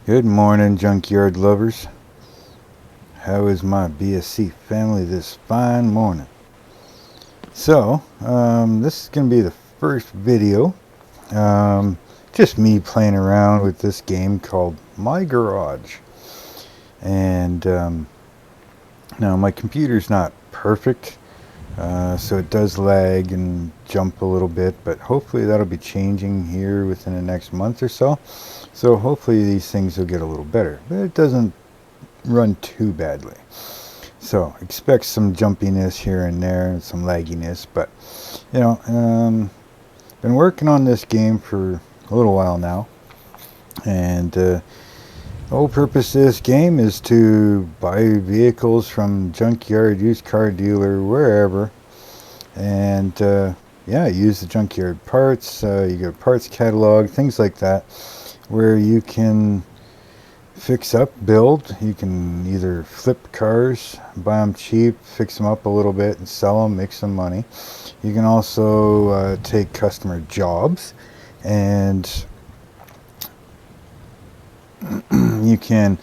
Good morning, junkyard lovers. How is my BSC family this fine morning? So, this is going to be the first video. Just me playing around with this game called My Garage. And now my computer's not perfect, so it does lag and jump a little bit, but hopefully that'll be changing here within the next month or so. So hopefully these things will get a little better, but it doesn't run too badly. So expect some jumpiness here and there and some lagginess, but you know, been working on this game for a little while now, and the whole purpose of this game is to buy vehicles from junkyard, used car dealer, wherever, and yeah, use the junkyard parts. You get a parts catalog, things like that, where you can fix up, build. You can either flip cars, buy them cheap, fix them up a little bit and sell them, make some money. You can also take customer jobs, and you can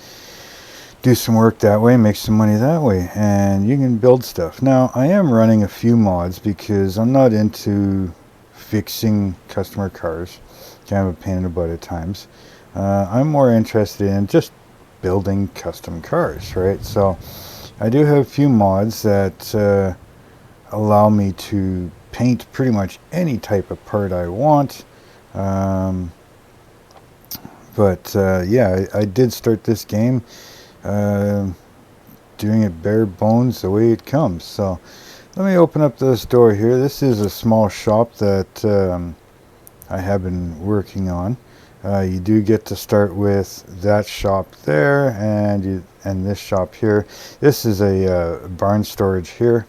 do some work that way, make some money that way, and you can build stuff. Now, I am running a few mods because I'm not into fixing customer cars. Kind of a pain in the butt at times. I'm more interested in just building custom cars, right? So I do have a few mods that allow me to paint pretty much any type of part I want. Yeah, I did start this game doing it bare bones the way it comes. So let me open up this door here. This is a small shop that I have been working on. You do get to start with that shop there and this shop here. This is a barn storage here.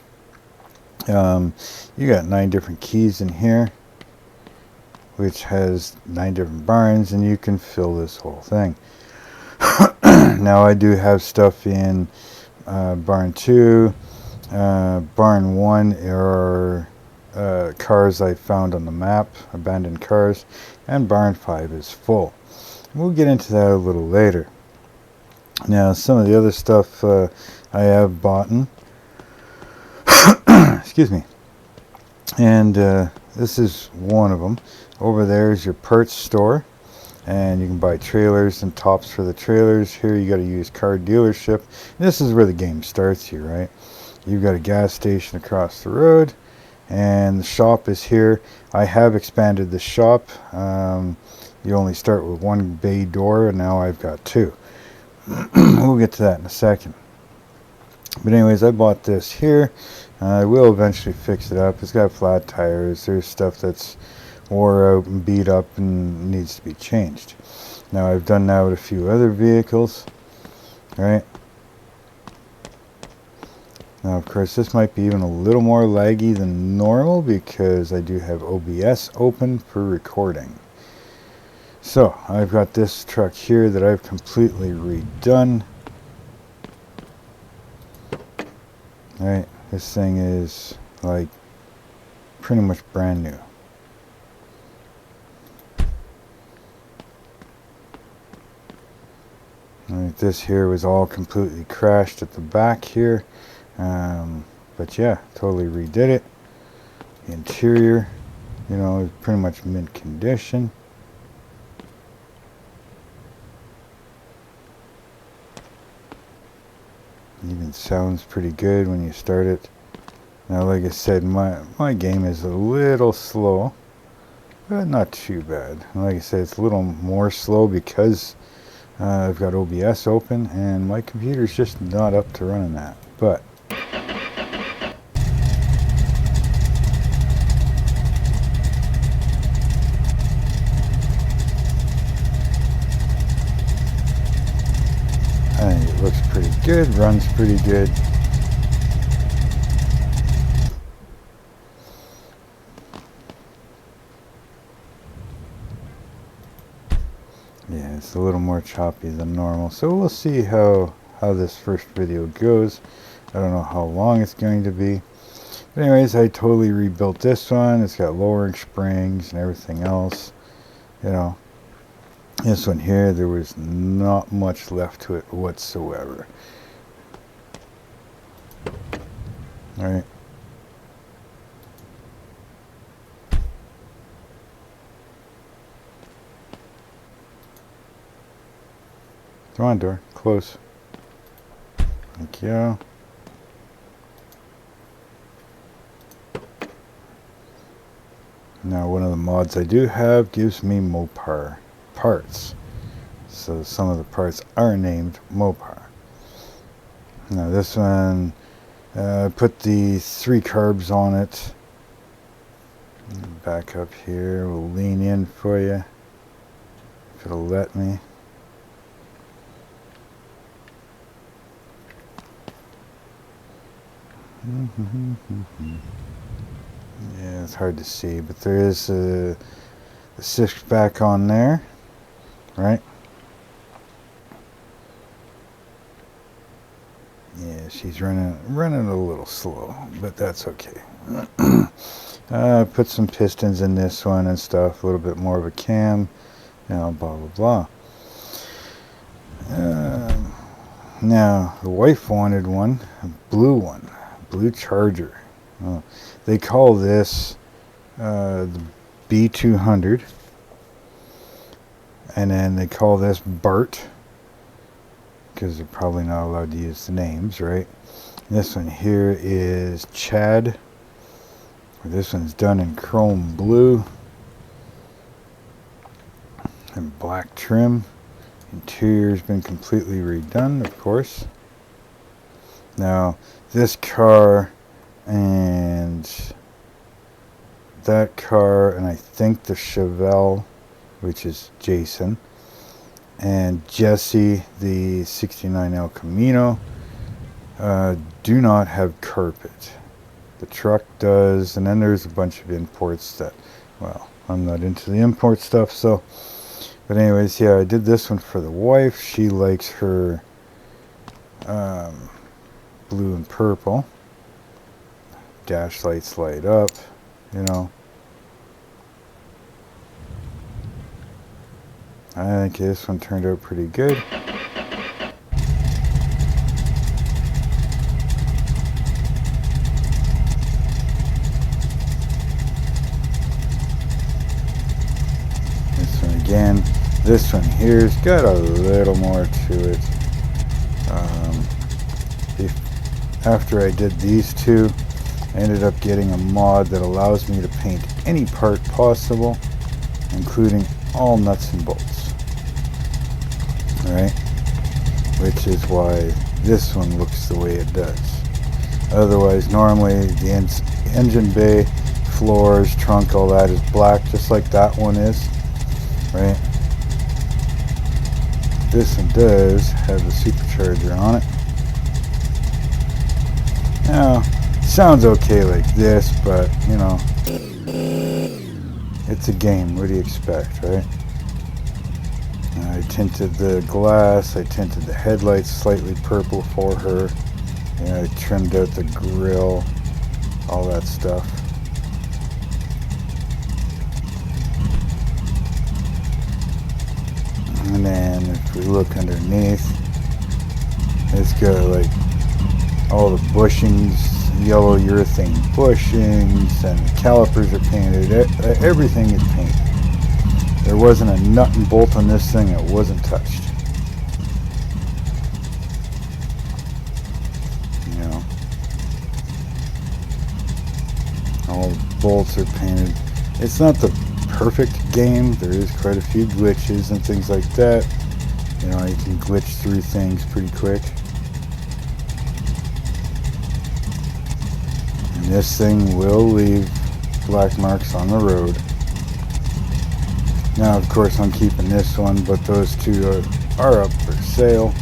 You got 9 different keys in here, which has 9 different barns, and you can fill this whole thing. Now I do have stuff in barn 2, barn 1 are cars I found on the map, abandoned cars, and barn 5 is full. We'll get into that a little later. Now some of the other stuff I have bought, excuse me, and this is one of them. Over there is your parts store, and you can buy trailers and tops for the trailers. Here you got to use car dealership. This is where the game starts here, right? You've got a gas station across the road, and the shop is here. I have expanded the shop. You only start with 1 bay door, and now I've got 2. We'll get to that in a second. But anyways, I bought this here. I will eventually fix it up. It's got flat tires. There's stuff that's wore out and beat up and needs to be changed. Now I've done that with a few other vehicles, right? Now of course this might be even a little more laggy than normal because I do have OBS open for recording. So I've got this truck here that I've completely redone. Right, this thing is like pretty much brand new. Right, this here was all completely crashed at the back here, but yeah, totally redid it. The interior, you know, is pretty much mint condition. Even sounds pretty good when you start it. Now like I said, my game is a little slow, but not too bad. Like I said, it's a little more slow because I've got OBS open and my computer's just not up to running that. But I think it looks pretty good, runs pretty good. Yeah, it's a little more choppy than normal, so we'll see how this first video goes. I don't know how long it's going to be, but anyways, I totally rebuilt this one. It's got lowering springs and everything else, you know. This one here, there was not much left to it whatsoever. Alright. Come on, door. Close. Thank you. Now, one of the mods I do have gives me Mopar parts. So some of the parts are named Mopar. Now this one, put the 3 carbs on it. Back up here, we'll lean in for you, if it'll let me. Yeah, it's hard to see, but there is a 6 back on there, right? Yeah, she's running a little slow, but that's okay. Put some pistons in this one and stuff, a little bit more of a cam, you know, blah blah blah. Now the wife wanted one, a blue Charger. They call this the B200, and then they call this Bart, because they're probably not allowed to use the names, right? This one here is Chad. This one's done in chrome blue and black trim. Interior's been completely redone, of course. Now this car and that car, and I think the Chevelle, which is Jason, and Jesse, the 69 El Camino, do not have carpet. The truck does, and then there's a bunch of imports that, well, I'm not into the import stuff, so, but anyways, yeah, I did this one for the wife. She likes her blue and purple. Dash lights light up, you know. I think this one turned out pretty good. This one again. This one here's got a little more to it. After I did these two, I ended up getting a mod that allows me to paint any part possible, including all nuts and bolts. Alright? Which is why this one looks the way it does. Otherwise, normally the engine bay, floors, trunk, all that is black, just like that one is. Right? This one does have the supercharger on it. Now, sounds okay like this, but, you know, it's a game. What do you expect, right? I tinted the glass. I tinted the headlights slightly purple for her. And I trimmed out the grill, all that stuff. And then if we look underneath, it's got like all the bushings, yellow urethane bushings, and the calipers are painted. Everything is painted. There wasn't a nut and bolt on this thing that wasn't touched. You know, all the bolts are painted. It's not the perfect game. There is quite a few glitches and things like that. You know, you can glitch through things pretty quick. And this thing will leave black marks on the road. Now, of course, I'm keeping this one, but those two are up for sale.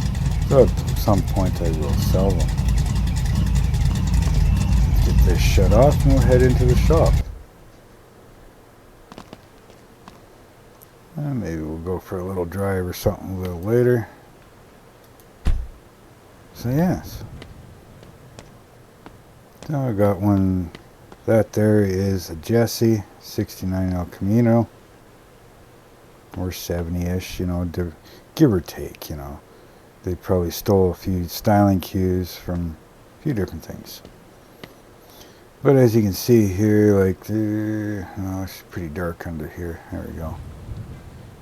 So at some point I will sell them. Let's get this shut off and we'll head into the shop. Maybe we'll go for a little drive or something a little later. So yes. Now I got one. That there is a Jesse 69 El Camino. or 70-ish, you know, give or take, you know. They probably stole a few styling cues from a few different things. But as you can see here, like, oh, it's pretty dark under here. There we go.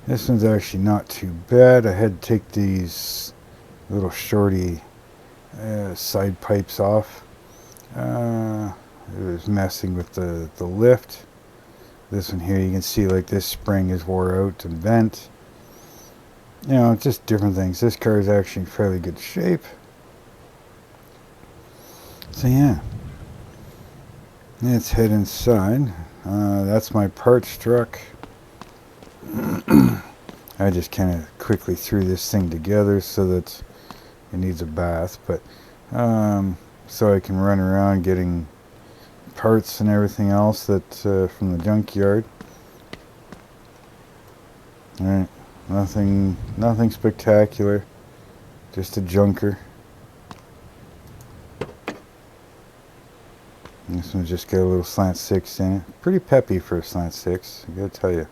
This one's actually not too bad. I had to take these little shorty side pipes off. It was messing with the lift. This one here, you can see like this spring is wore out and bent. You know, just different things. This car is actually in fairly good shape. So yeah, let's head inside. That's my parts truck. I just kind of quickly threw this thing together so that it needs a bath, but so I can run around getting parts and everything else that from the junkyard. All right, nothing spectacular, just a junker. And this one's just got a little slant 6 in it. Pretty peppy for a slant 6, I gotta tell you.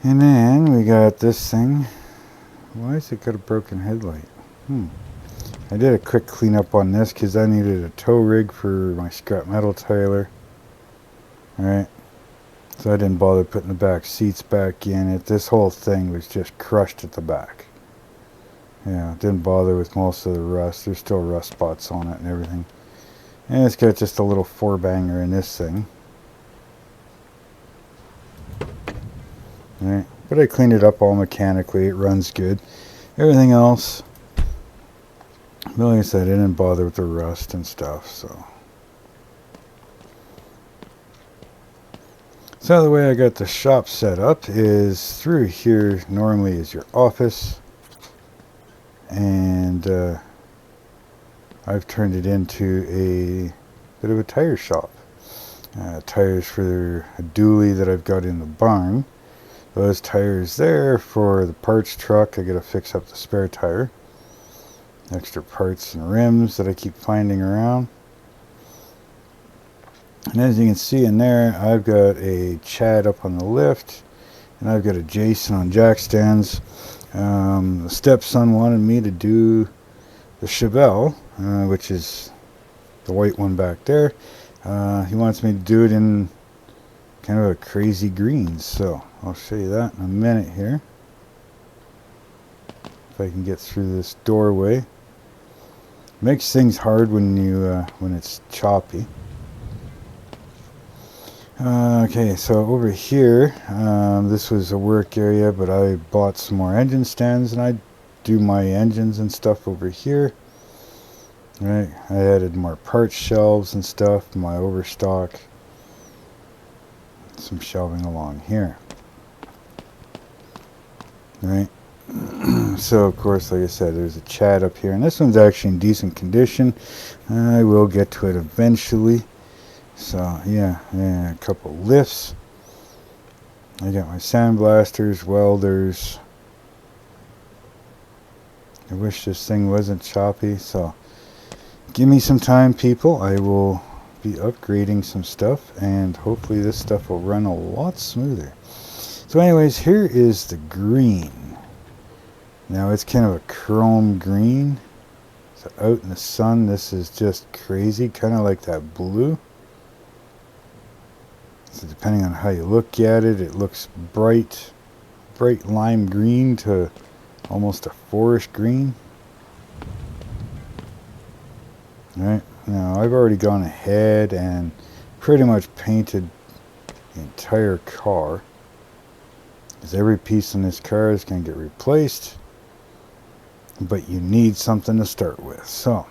And then we got this thing. Why has it got a broken headlight? I did a quick cleanup on this because I needed a tow rig for my scrap metal trailer. Alright, so I didn't bother putting the back seats back in it. This whole thing was just crushed at the back. Yeah, didn't bother with most of the rust. There's still rust spots on it and everything. And it's got just a little 4-banger in this thing. Alright, but I cleaned it up all mechanically. It runs good. Everything else, but like I said, I didn't bother with the rust and stuff. So the way I got the shop set up is through here. Normally is your office, and I've turned it into a bit of a tire shop. Tires for a dually that I've got in the barn. Those tires there for the parts truck. I gotta fix up the spare tire. Extra parts and rims that I keep finding around. And as you can see in there, I've got a Chad up on the lift, and I've got a Jason on jack stands. The stepson wanted me to do the Chevelle, which is the white one back there. He wants me to do it in kind of a crazy green, so I'll show you that in a minute here. If I can get through this doorway. Makes things hard when it's choppy. Okay, so over here, this was a work area, but I bought some more engine stands, and I do my engines and stuff over here. Right, I added more parts shelves and stuff, my overstock. Some shelving along here. Right. So of course, like I said, there's a Chad up here, and this one's actually in decent condition. I will get to it eventually. So yeah, a couple lifts. I got my sandblasters, welders. I wish this thing wasn't choppy, so give me some time, people. I will be upgrading some stuff, and hopefully this stuff will run a lot smoother. So anyways, here is the green. Now it's kind of a chrome green. So out in the sun, this is just crazy, kind of like that blue. So depending on how you look at it, it looks bright lime green to almost a forest green. Alright, now I've already gone ahead and pretty much painted the entire car, because every piece in this car is going to get replaced, but you need something to start with. So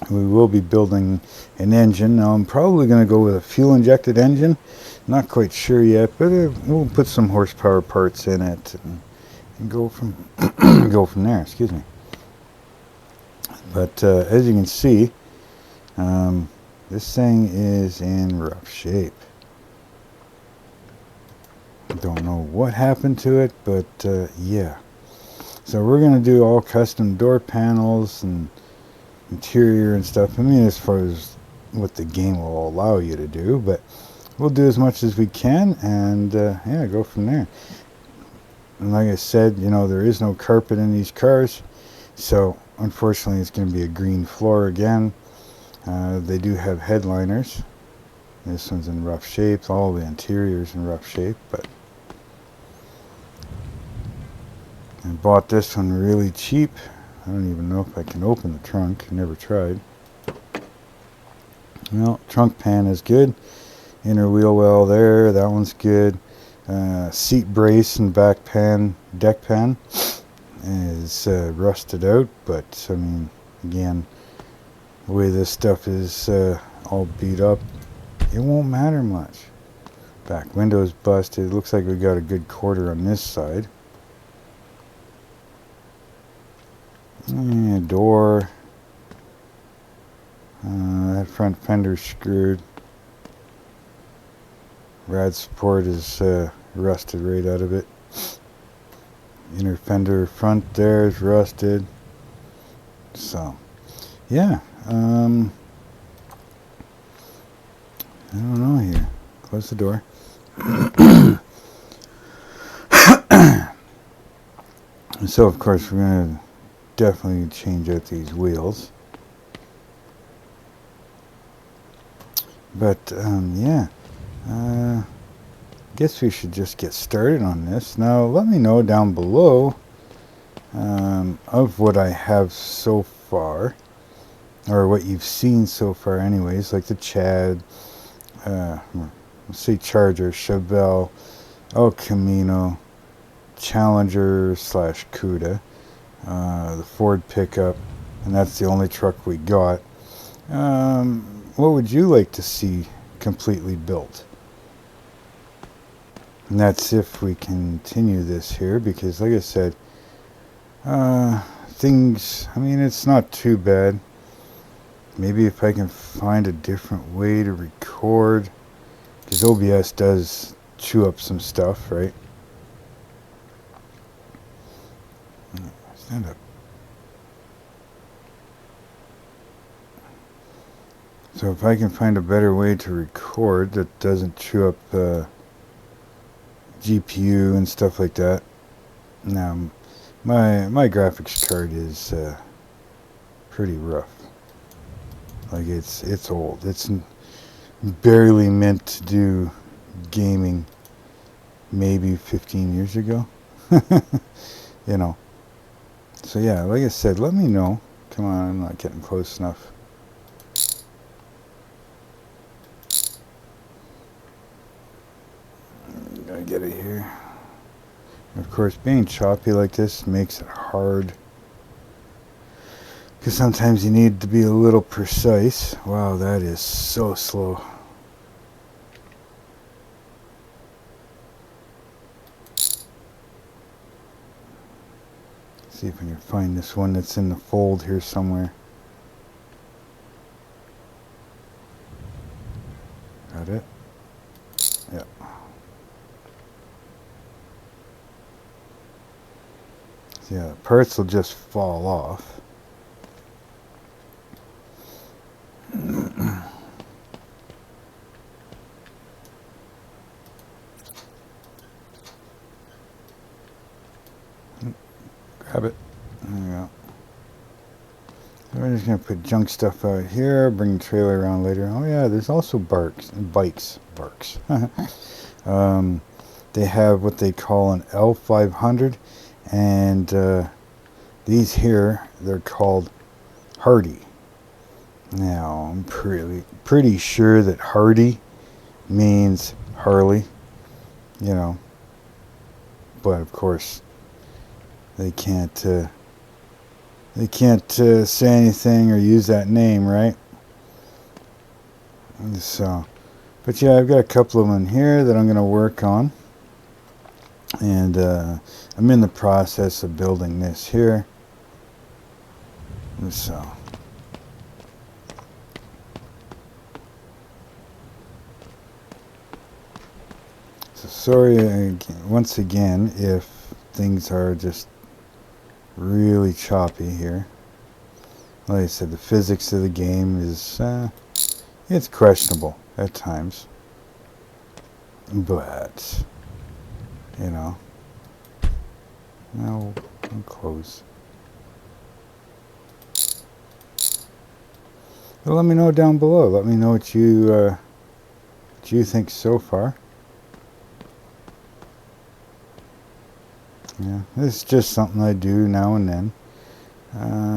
we will be building an engine. Now I'm probably going to go with a fuel injected engine, not quite sure yet, but we'll put some horsepower parts in it and go from go from there, excuse me. But as you can see, this thing is in rough shape. I don't know what happened to it, but yeah. So we're going to do all custom door panels and interior and stuff. I mean, as far as what the game will allow you to do, but we'll do as much as we can, and yeah, go from there. And like I said, you know, there is no carpet in these cars, so unfortunately it's going to be a green floor again. They do have headliners. This one's in rough shape. All the interior's in rough shape, but I bought this one really cheap. I don't even know if I can open the trunk. I never tried. Well, trunk pan is good. Inner wheel well there. That one's good. Seat brace and back pan, deck pan is rusted out, but I mean, again, the way this stuff is all beat up, it won't matter much. Back window's busted. It looks like we got a good quarter on this side. Door. That front fender's screwed. Rad support is rusted right out of it. Inner fender front there is rusted. So, yeah. I don't know here. Close the door. So, of course, we're going to definitely change out these wheels. But, yeah. Guess we should just get started on this. Now, let me know down below of what I have so far, or what you've seen so far anyways, like the Chad, let's say Charger, Chevelle, El Camino, Challenger / Cuda, the Ford pickup, and that's the only truck we got. What would you like to see completely built? And that's if we continue this here, because like I said, things, I mean, it's not too bad. Maybe if I can find a different way to record, because OBS does chew up some stuff, right? Stand up. So if I can find a better way to record that doesn't chew up GPU and stuff like that. Now, my graphics card is pretty rough. Like it's old. It's barely meant to do gaming. Maybe 15 years ago. You know. So yeah, like I said, let me know. Come on, I'm not getting close enough. Gotta get it here. Of course, being choppy like this makes it hard, because sometimes you need to be a little precise. Wow, that is so slow. See if I can find this one that's in the fold here somewhere. Got it? Yep. Yeah, the parts will just fall off. Grab it. There you go. We're just going to put junk stuff out here, bring the trailer around later. Oh yeah, there's also bikes. They have what they call an L500, and these here, they're called Hardy. Now, I'm pretty sure that Hardy means Harley, you know, but of course they can't say anything or use that name, right? So, but yeah, I've got a couple of them in here that I'm going to work on, and I'm in the process of building this here. So sorry once again if things are just really choppy here. Like I said, the physics of the game is it's questionable at times, but you know, I'll close. But let me know down below. Let me know what you think so far. Yeah, this is just something I do now and then,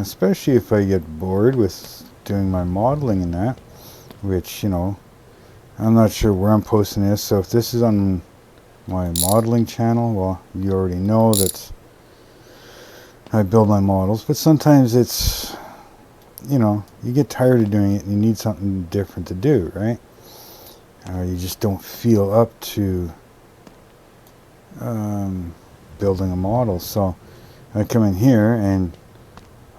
especially if I get bored with doing my modeling and that, which, you know, I'm not sure where I'm posting this, so if this is on my modeling channel, well, you already know that I build my models, but sometimes it's, you know, you get tired of doing it and you need something different to do, right? You just don't feel up to building a model. So I come in here and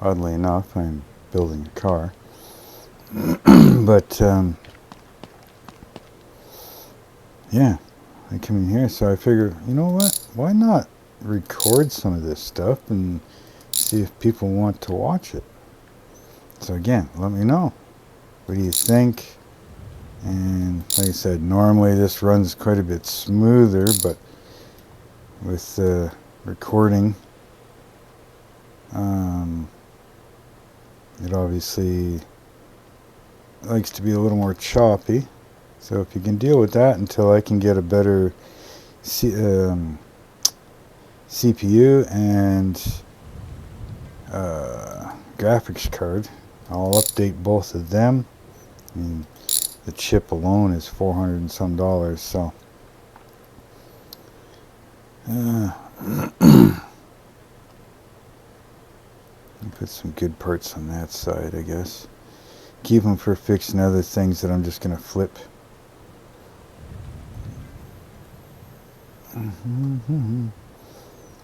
oddly enough I'm building a car. But yeah, I come in here, so I figure, you know what, why not record some of this stuff and see if people want to watch it. So again, let me know, what do you think? And like I said, normally this runs quite a bit smoother, but with recording, it obviously likes to be a little more choppy. So if you can deal with that until I can get a better CPU and graphics card, I'll update both of them. I mean, the chip alone is $400 and some, so put some good parts on that side, I guess. Keep them for fixing other things that I'm just going to flip.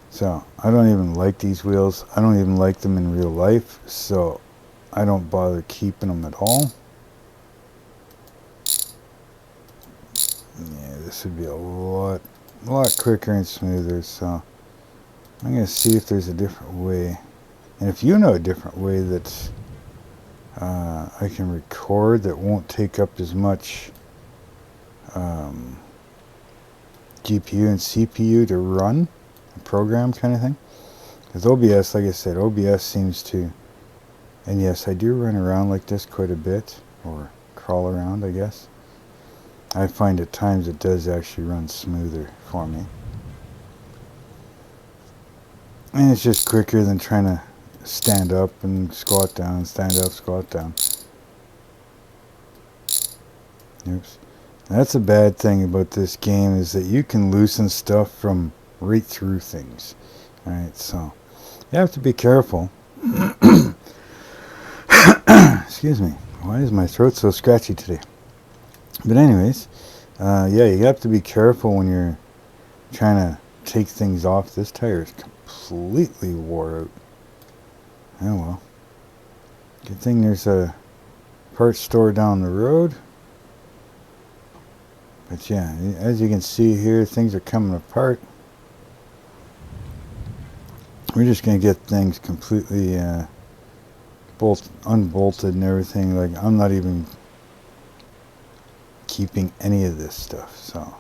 So I don't even like these wheels. I don't even like them in real life, so I don't bother keeping them at all. Yeah, this would be a lot quicker and smoother, so I'm going to see if there's a different way. And if you know a different way that I can record that won't take up as much GPU and CPU to run a program kind of thing. Because OBS, like I said, OBS seems to, and yes, I do run around like this quite a bit, or crawl around, I guess. I find at times it does actually run smoother for me. And it's just quicker than trying to stand up and squat down, stand up, squat down. Oops. That's a bad thing about this game, is that you can loosen stuff from right through things. Alright, so you have to be careful. Excuse me. Why is my throat so scratchy today? But anyways, yeah, you have to be careful when you're trying to take things off. This tire is completely wore out. Oh well. Good thing there's a parts store down the road. But yeah, as you can see here, things are coming apart. We're just going to get things completely unbolted and everything. Like, I'm not even keeping any of this stuff, so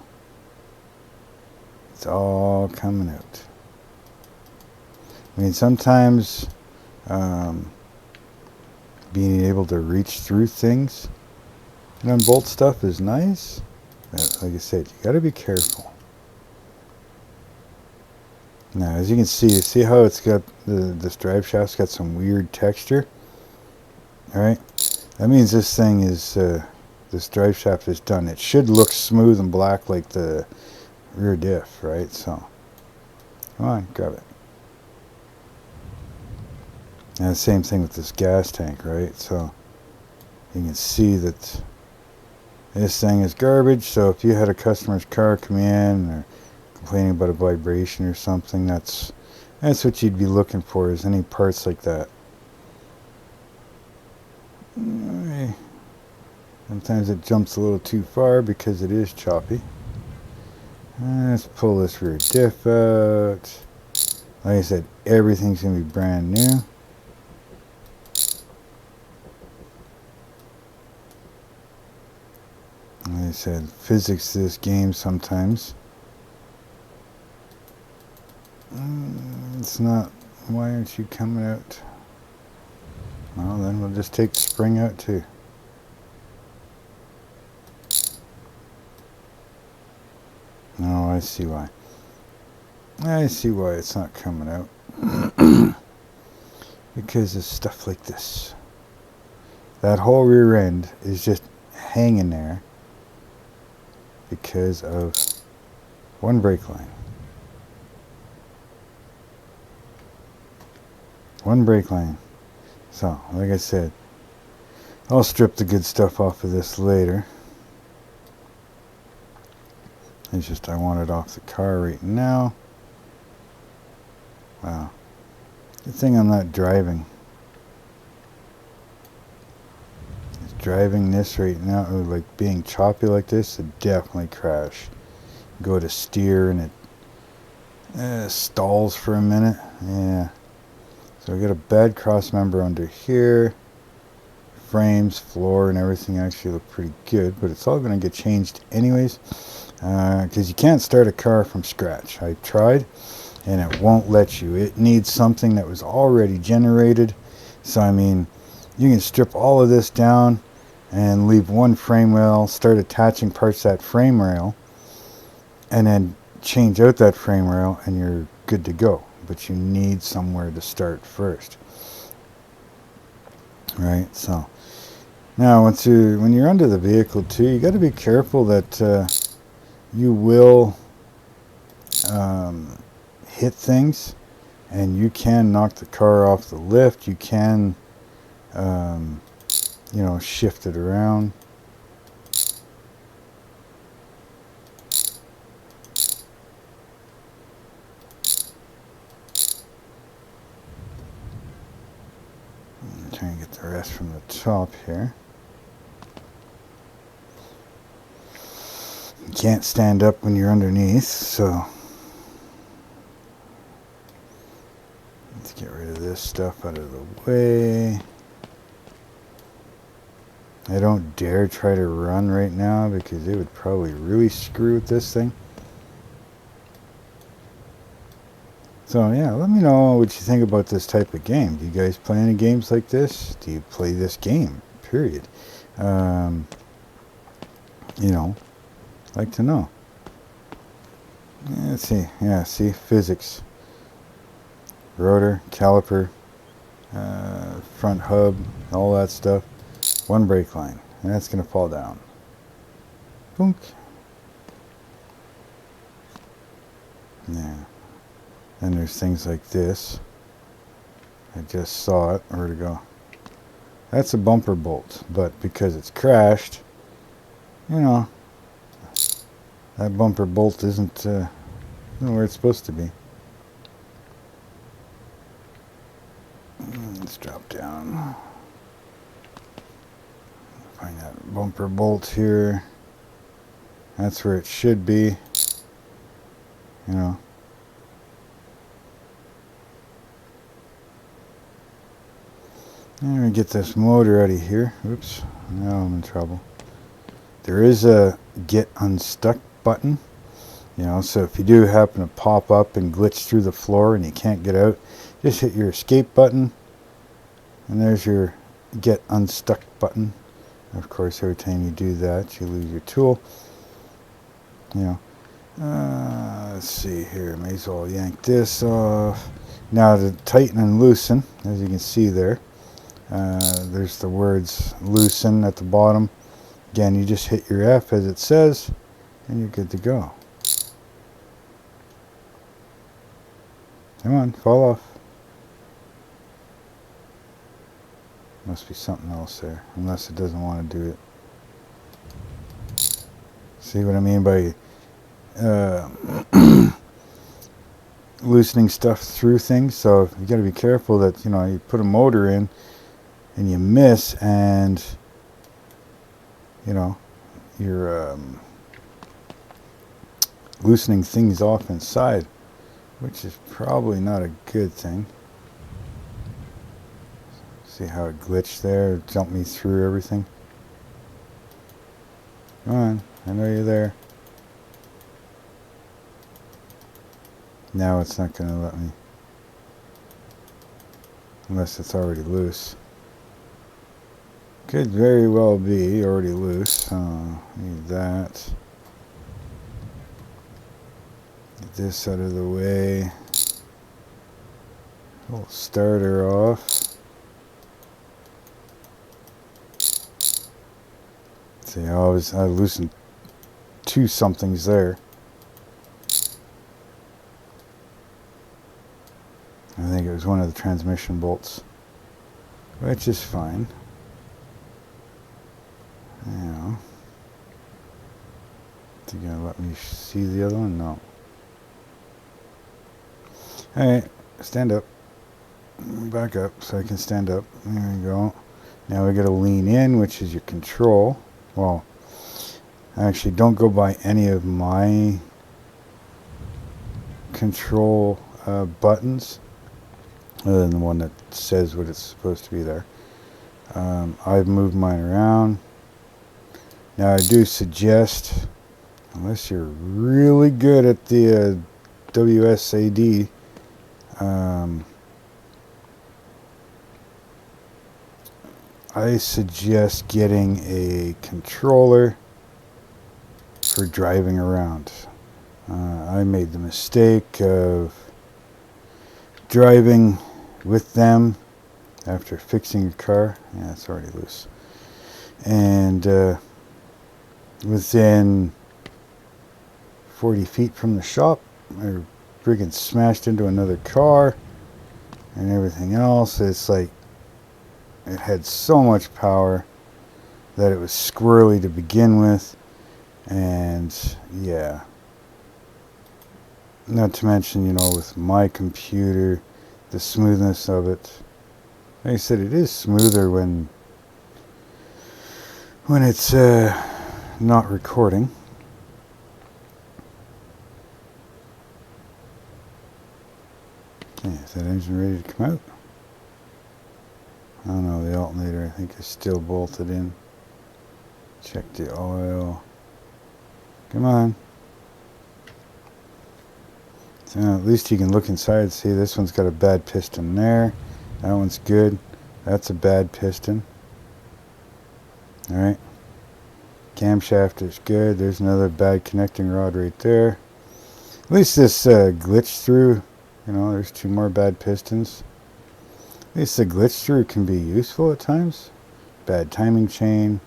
it's all coming out. I mean, sometimes being able to reach through things and unbolt stuff is nice. But like I said, you got to be careful. Now, as you can see how it's got this drive shaft's got some weird texture. All right, that means this thing is this drive shaft is done. It should look smooth and black like the rear diff, right? So, come on, grab it. And the same thing with this gas tank, right? So, you can see that this thing is garbage. So, if you had a customer's car come in or complaining about a vibration or something, that's what you'd be looking for, is any parts like that. Sometimes it jumps a little too far because it is choppy. Let's pull this rear diff out. Like I said, everything's going to be brand new. Like I said, physics this game sometimes. It's not. Why aren't you coming out? Well, then we'll just take the spring out too. No, I see why. I see why it's not coming out. Because of stuff like this. That whole rear end is just hanging there because of one brake line. One brake line. So, like I said, I'll strip the good stuff off of this later. It's just I want it off the car right now. Wow. Good thing I'm not driving. Driving this right now, like being choppy like this, would definitely crash. Go to steer and it stalls for a minute. Yeah. So I got a bad cross member under here. Frames, floor, and everything actually look pretty good, but it's all going to get changed anyways, because you can't start a car from scratch. I tried, and it won't let you. It needs something that was already generated. So I mean, you can strip all of this down and leave one frame rail, start attaching parts to that frame rail, and then change out that frame rail, and you're good to go. But you need somewhere to start first, right? So now when you're under the vehicle too, you got to be careful that you will hit things, and you can knock the car off the lift. You can you know, shift it around. Try and get the rest from the top here. You can't stand up when you're underneath, so let's get rid of this stuff out of the way. I don't dare try to run right now because it would probably really screw with this thing. So yeah, let me know what you think about this type of game. Do you guys play any games like this? Do you play this game? Period. You know, I'd like to know. Let's see. Yeah, see, physics. Rotor, caliper, front hub, all that stuff. One brake line, and that's going to fall down. Boom. Yeah. Then there's things like this. I just saw it. Where'd it go? That's a bumper bolt, but because it's crashed, you know, that bumper bolt isn't where it's supposed to be. Let's drop down. Find that bumper bolt here. That's where it should be. You know. Let me get this motor out of here. Oops. Now I'm in trouble. There is a get unstuck button. You know, so if you do happen to pop up and glitch through the floor and you can't get out, just hit your escape button. And there's your get unstuck button. Of course, every time you do that, you lose your tool. You know, let's see here. May as well yank this off. Now to tighten and loosen, as you can see there, there's the words loosen at the bottom. Again, you just hit your F as it says, and you're good to go. Come on, fall off. Must be something else there, unless it doesn't want to do it. See what I mean by loosening stuff through things? So you got to be careful that, you know, you put a motor in and you miss, and you know, you're loosening things off inside, which is probably not a good thing. See how it glitched there, jumped me through everything. Come on, I know you're there. Now it's not going to let me. Unless it's already loose. Could very well be already loose. Need that. Get this out of the way. We'll start her off. See, I loosened two somethings there. I think it was one of the transmission bolts, which is fine. Now, is he gonna let me see the other one? No. Alright, stand up. Back up so I can stand up. There we go. Now we gotta lean in, which is your control. Well, actually, don't go by any of my control buttons, other than the one that says what it's supposed to be there. I've moved mine around. Now I do suggest, unless you're really good at the WSAD, I suggest getting a controller for driving around. I made the mistake of driving with them after fixing a car. Yeah, it's already loose. And within 40 feet from the shop, I friggin' smashed into another car and everything else. It's like it had so much power that it was squirrely to begin with, and yeah, not to mention, you know, with my computer, the smoothness of it. Like I said, it is smoother when it's not recording. Okay, is that engine ready to come out? Oh no, the alternator I think is still bolted in. Check the oil. Come on. So at least you can look inside. See, this one's got a bad piston there. That one's good. That's a bad piston. Alright. Camshaft is good. There's another bad connecting rod right there. At least this glitch through, you know, there's two more bad pistons. At least the glitch through can be useful at times. Bad timing chain.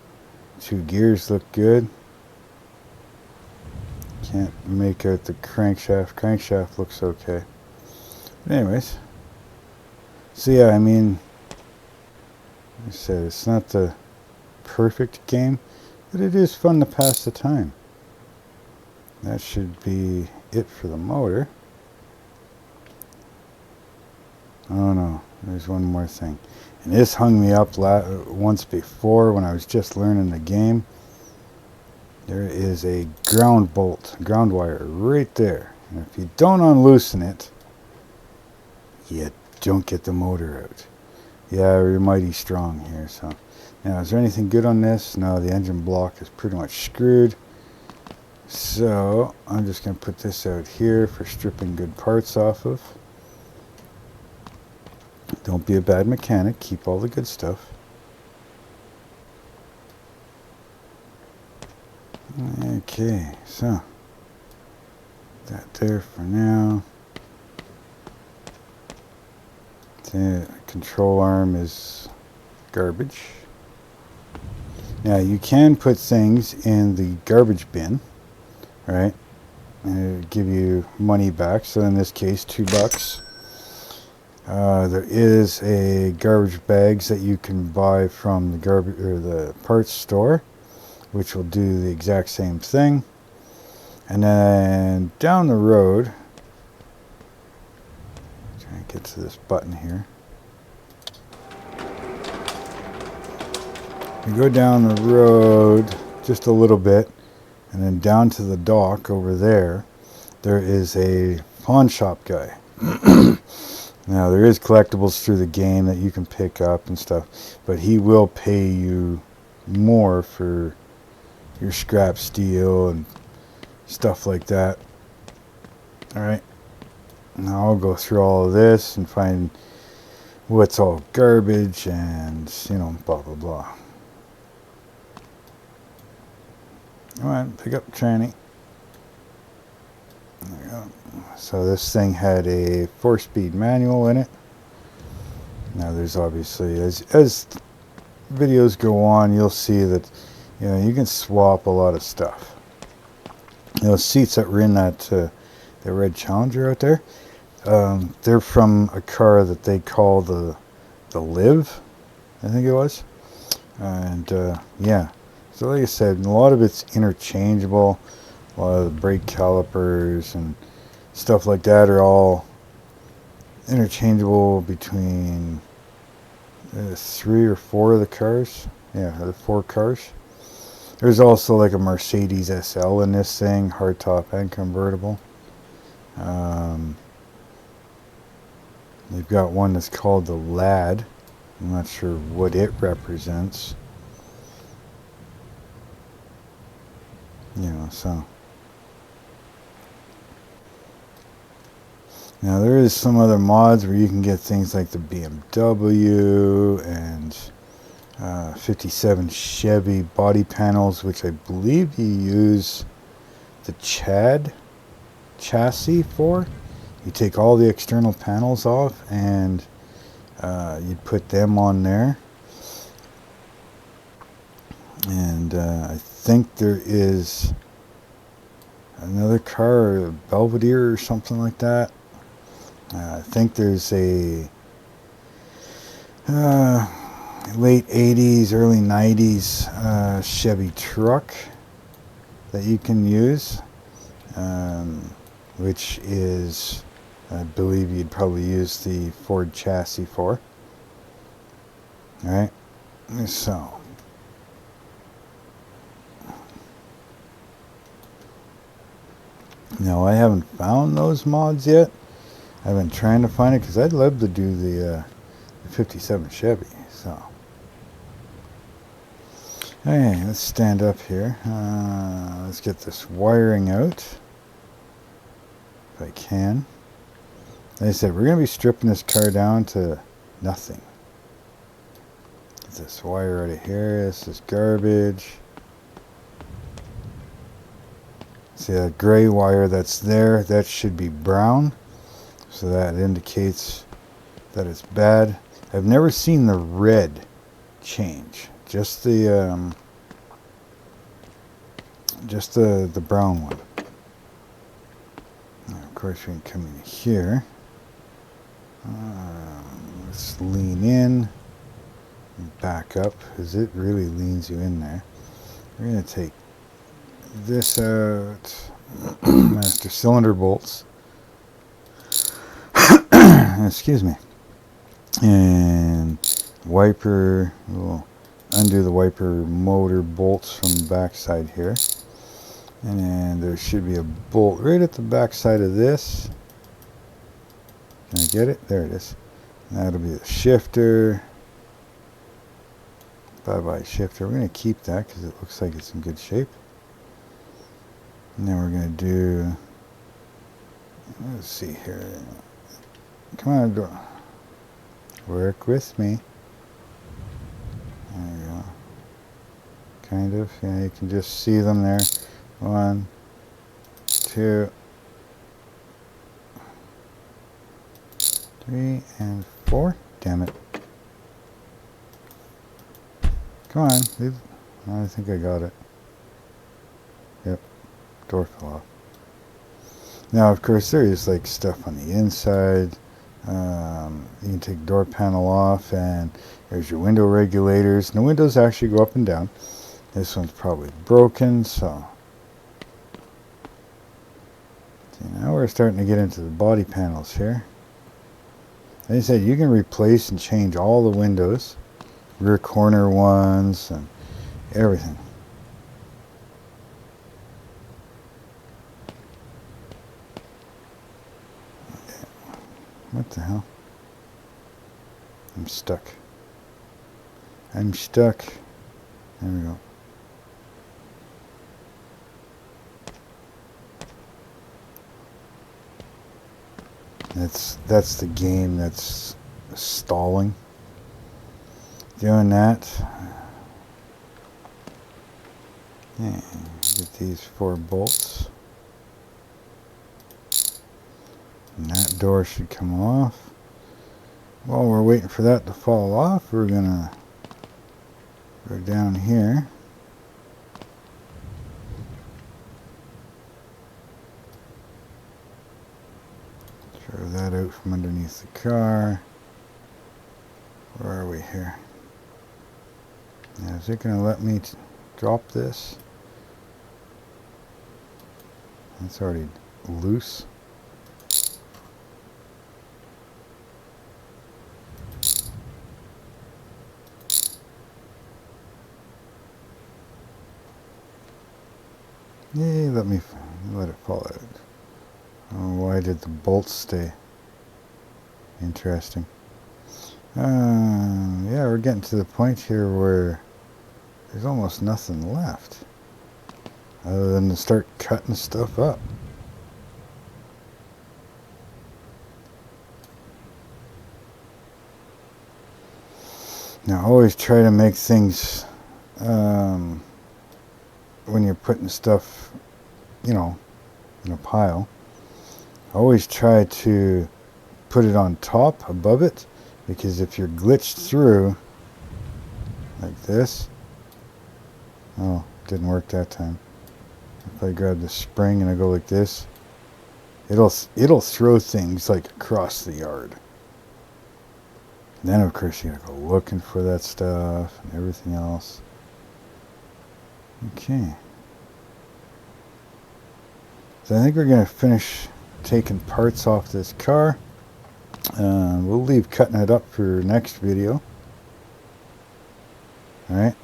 Two gears look good. Can't make out the crankshaft. Crankshaft looks okay. But anyways. So yeah, I mean, like I said, it's not the perfect game, but it is fun to pass the time. That should be it for the motor. Oh no, there's one more thing. And this hung me up once before when I was just learning the game. There is a ground bolt, ground wire right there. And if you don't unloosen it, you don't get the motor out. Yeah, we're mighty strong here. So now, is there anything good on this? No, the engine block is pretty much screwed. So I'm just going to put this out here for stripping good parts off of. Don't be a bad mechanic. Keep all the good stuff. Okay, so that there for now. The control arm is garbage. Now you can put things in the garbage bin, right? And it'll give you money back. So in this case, $2. There is a garbage bags that you can buy from the garbage or the parts store, which will do the exact same thing. And then down the road, try and get to this button here. You go down the road just a little bit, and then down to the dock over there, there is a pawn shop guy. Now there is collectibles through the game that you can pick up and stuff, but he will pay you more for your scrap steel and stuff like that. Alright, now I'll go through all of this and find what's all garbage and, you know, blah blah blah. Come on, pick up tranny. There we go. So this thing had a 4-speed manual in it. Now there's obviously, as videos go on, you'll see that, you know, you can swap a lot of stuff. Those seats that were in that the red Challenger out there, they're from a car that they call the Live, I think it was. And yeah, so like I said, a lot of it's interchangeable. A lot of the brake calipers and stuff like that are all interchangeable between 3 or 4 of the cars. Yeah, the 4 cars. There's also like a Mercedes SL in this thing, hardtop and convertible. They've got one that's called the Lad. I'm not sure what it represents. You know, so. Now there is some other mods where you can get things like the BMW and 57 Chevy body panels, which I believe you use the Chad chassis for. You take all the external panels off and you'd put them on there. And I think there is another car, a Belvedere or something like that. I think there's a late 80s, early 90s Chevy truck that you can use, which is, I believe you'd probably use the Ford chassis for. Alright, so now I haven't found those mods yet. I've been trying to find it because I'd love to do the 57 Chevy. So, hey, let's stand up here. Let's get this wiring out, if I can. Like I said, we're going to be stripping this car down to nothing. Get this wire out of here. This is garbage. See that gray wire that's there? That should be brown. So that indicates that it's bad. I've never seen the red change. Just the brown one. Now, of course, we can come in here. Let's lean in and back up, because it really leans you in there. We're going to take this out. Master cylinder bolts. Excuse me. And wiper, we'll undo the wiper motor bolts from the back side here. And then there should be a bolt right at the back side of this. Can I get it? There it is. And that'll be the shifter. Bye-bye shifter. We're going to keep that because it looks like it's in good shape. And then we're going to do, let's see here. Come on, door. Work with me. There you go. Kind of. Yeah, you can just see them there. 1, 2, 3, and 4. Damn it. Come on. I think I got it. Yep. Door fell off. Now, of course, there is like stuff on the inside. You can take the door panel off, and there's your window regulators. And the windows actually go up and down. This one's probably broken, so. See, now we're starting to get into the body panels here. Like I said, you can replace and change all the windows, rear corner ones, and everything. What the hell? I'm stuck. I'm stuck. There we go. That's the game that's stalling. Doing that. Yeah, get these 4 bolts. And that door should come off. While we're waiting for that to fall off, we're gonna go down here. Throw that out from underneath the car. Where are we here? Now, is it going to let me drop this? It's already loose. Yay, let it fall out. Oh, why did the bolts stay? Interesting. Yeah, we're getting to the point here where there's almost nothing left other than to start cutting stuff up. Now, always try to make things, when you're putting stuff, in a pile, always try to put it on top, above it, because if you're glitched through, like this, oh, didn't work that time. If I grab the spring and I go like this, it'll throw things like across the yard. And then of course you gotta go looking for that stuff and everything else. Okay. So I think we're gonna finish taking parts off this car. We'll leave cutting it up for next video. Alright.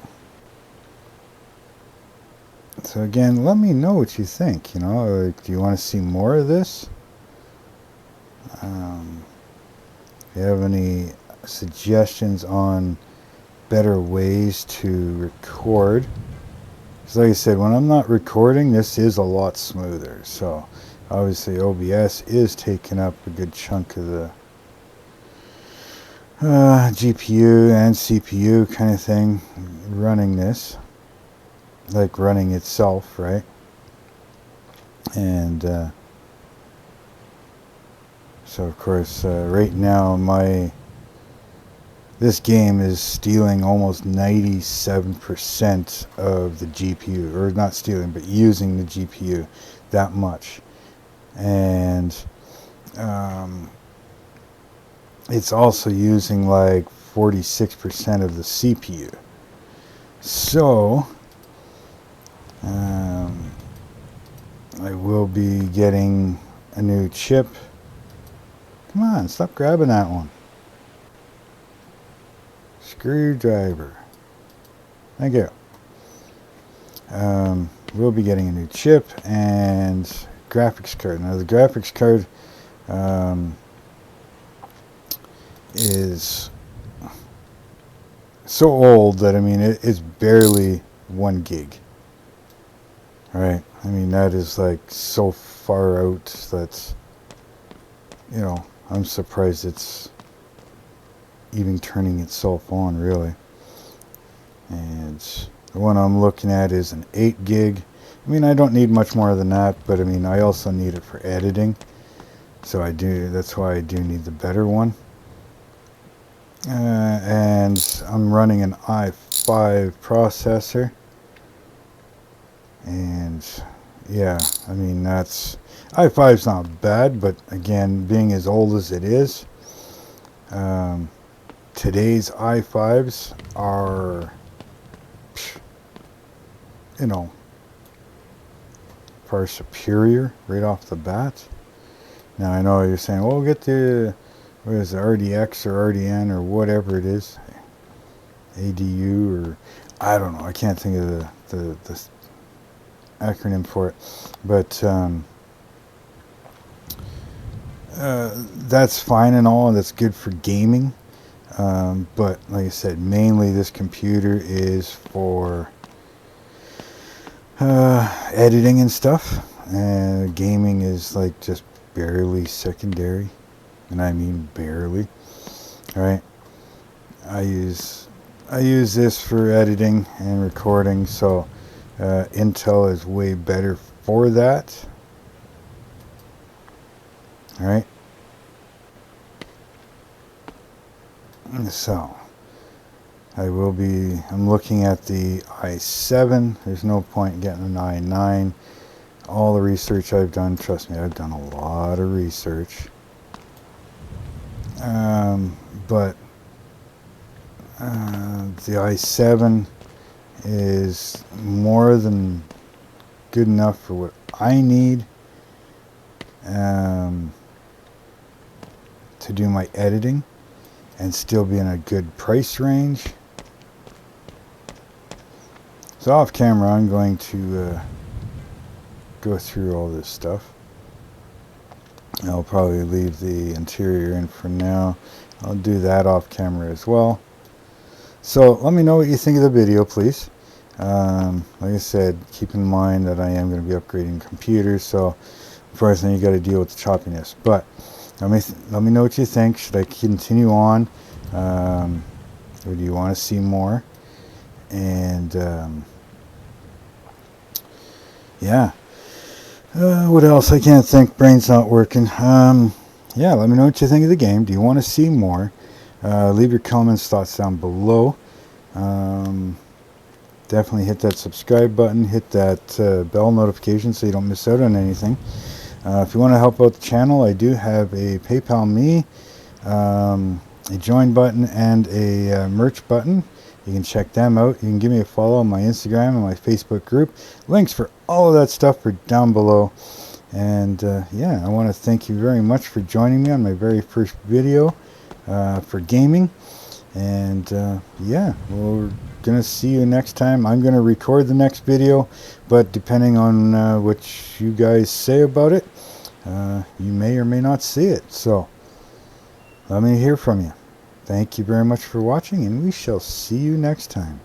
So again, let me know what you think. Like, do you want to see more of this? If you have any suggestions on better ways to record. Because like I said, when I'm not recording, this is a lot smoother. So obviously OBS is taking up a good chunk of the GPU and CPU kind of thing running this, like running itself, right? And so of course right now this game is stealing almost 97% of the GPU, or not stealing, but using the GPU that much. And it's also using like 46% of the CPU. So I will be getting a new chip. Come on, stop grabbing that one. Screwdriver. Thank you. We'll be getting a new chip and graphics card. Now the graphics card is so old that it's barely 1 gig. Right? That is like so far out that I'm surprised it's even turning itself on, really. And the one I'm looking at is an 8 gig. I don't need much more than that, but I also need it for editing. So that's why I do need the better one. And I'm running an i5 processor. And yeah, that's i5's not bad, but again, being as old as it is, today's i5s are, far superior right off the bat. Now I know you're saying, well, get the, what is it, RDX or RDN or whatever it is, ADU, or I don't know, I can't think of the acronym for it, but that's fine and all, and that's good for gaming, but like I said, mainly this computer is for editing and stuff, and gaming is like just barely secondary. and I mean barely. All right, I use this for editing and recording, so Intel is way better for that. All right, so I'm looking at the i7. There's no point in getting an i9. All the research I've done, trust me, I've done a lot of research. But the i7 is more than good enough for what I need to do my editing and still be in a good price range. So off camera, I'm going to go through all this stuff. I'll probably leave the interior in for now. I'll do that off camera as well. So let me know what you think of the video, please. Like I said, keep in mind that I am going to be upgrading computers, so first thing you got to deal with the choppiness. But let me know what you think. Should I continue on, or do you want to see more? And yeah. What else? I can't think. Brain's not working. Yeah, let me know what you think of the game. Do you want to see more? Leave your comments, thoughts down below. Definitely hit that subscribe button. Hit that bell notification so you don't miss out on anything. If you want to help out the channel, I do have a PayPal Me, a join button, and a merch button. You can check them out. You can give me a follow on my Instagram and my Facebook group. Links for all of that stuff are down below. And yeah, I want to thank you very much for joining me on my very first video for gaming. And yeah, we're going to see you next time. I'm going to record the next video, but depending on what you guys say about it, you may or may not see it. So let me hear from you. Thank you very much for watching, and we shall see you next time.